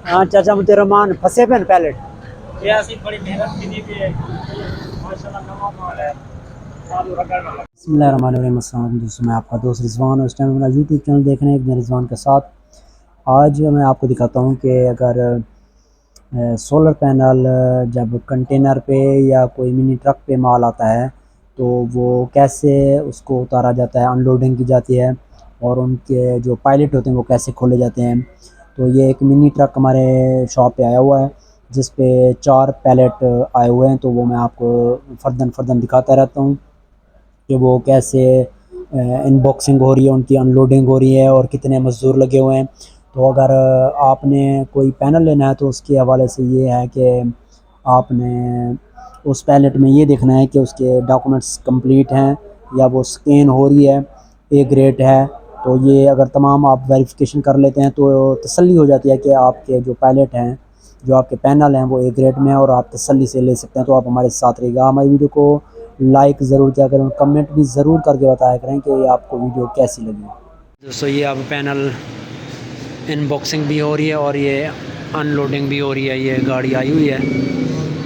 हाँ चाचा मुतेरमान फंसे पे पैलेट। ये ऐसी बड़ी मेहनत की थी माशाल्लाह नवा माल है चालू रखा। बिस्मिल्लाहिर्रहमानिर्रहीम। अस्सलाम वालेकुम दोस्तों, मैं आपका दोस्त रिजवान और इस टाइम मेरा यूट्यूब चैनल देख रहे हैं एक दिन रिजवान के साथ। आज मैं आपको दिखाता हूँ कि अगर सोलर पैनल जब कंटेनर पे या कोई मिनी ट्रक पे माल आता है तो वो कैसे उसको उतारा जाता है, अनलोडिंग की जाती है और उनके जो पायलट होते हैं वो कैसे खोले जाते हैं। तो ये एक मिनी ट्रक हमारे शॉप पे आया हुआ है जिस पे 4 पैलेट आए हुए हैं, तो वो मैं आपको फर्दन फर्दन दिखाता रहता हूँ कि वो कैसे अनबॉक्सिंग हो रही है, उनकी अनलोडिंग हो रही है और कितने मज़दूर लगे हुए हैं। तो अगर आपने कोई पैनल लेना है तो उसके हवाले से ये है कि आपने उस पैलेट में ये देखना है कि उसके डॉक्यूमेंट्स कंप्लीट हैं या वो स्कैन हो रही है, ए ग्रेड है। तो ये अगर तमाम आप वेरिफिकेशन कर लेते हैं तो तसल्ली हो जाती है कि आपके जो पैलेट हैं, जो आपके पैनल हैं वो ए ग्रेड में हैं और आप तसल्ली से ले सकते हैं। तो आप हमारे साथ रहिएगा, हमारी वीडियो को लाइक ज़रूर किया करें, कमेंट भी ज़रूर करके बताया करें कि आपको वीडियो कैसी लगी। दोस्तों ये अब पैनल अनबॉक्सिंग भी हो रही है और ये अनलोडिंग भी हो रही है। ये गाड़ी आई हुई है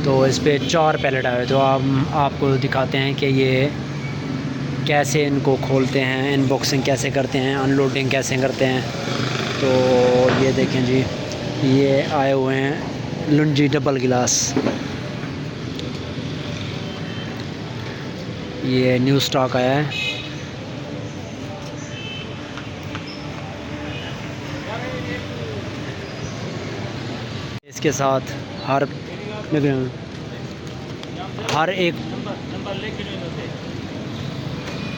तो इस पे 4 पैलेट आए हुए, तो आपको दिखाते हैं कि ये कैसे इनको खोलते हैं, अनबॉक्सिंग कैसे करते हैं, अनलोडिंग कैसे करते हैं। तो ये देखें जी, ये आए हुए हैं लुंजी डबल गिलास। ये न्यू स्टॉक आया है। इसके साथ हर एक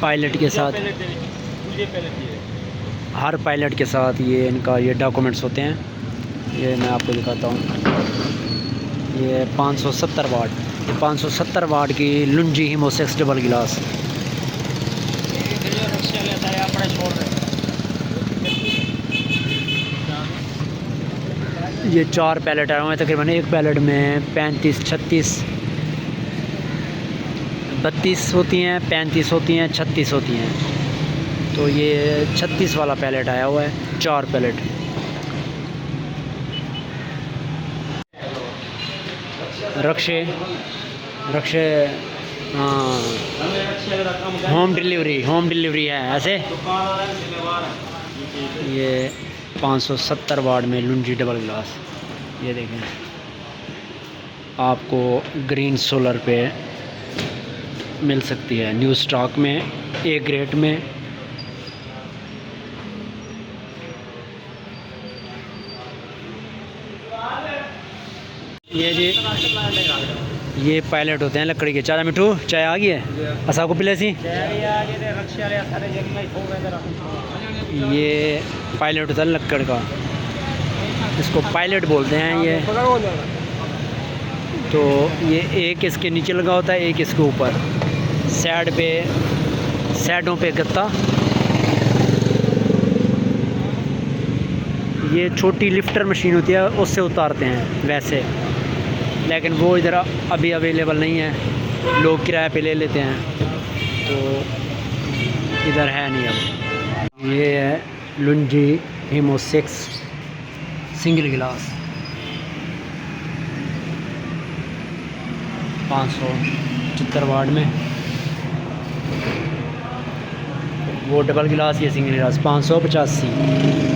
पायलट के साथ, हर पायलट के साथ ये इनका ये डॉक्यूमेंट्स होते हैं। ये मैं आपको दिखाता हूँ। ये 570 वाट, 570 वाट की लुंजी हिमोसेक्स डबल गिलास। ये 4 पैलेट आए हुए हैं, तकरीबन एक पैलेट में 35, 36, 32 होती हैं, 35 होती हैं, 36 होती हैं। तो ये 36 वाला पैलेट आया हुआ है, 4 पैलेट। रक्षे रक्षे हाँ, होम डिलीवरी है ऐसे। ये 570 वाट में लुंजी डबल ग्लास। ये देखें, आपको ग्रीन सोलर पे मिल सकती है न्यू स्टॉक में, ए ग्रेड में। ये जी ये पायलट होते हैं लकड़ी के। चारा मिठू चाय आ गई है असा को पिले सी। ये पायलट होता है लकड़ का, इसको पायलट बोलते हैं ये। तो ये एक इसके नीचे लगा होता है, एक इसके ऊपर, साइडों पे गत्ता। ये छोटी लिफ्टर मशीन होती है, उससे उतारते हैं वैसे, लेकिन वो इधर अभी अवेलेबल नहीं है, लोग किराए पे ले लेते हैं, तो इधर है नहीं अब। ये है लुंजी हिमोसेक्स सिंगल गिलास, 575 वाट में। वो डबल गिलास, ये सिंगल गिलास 585।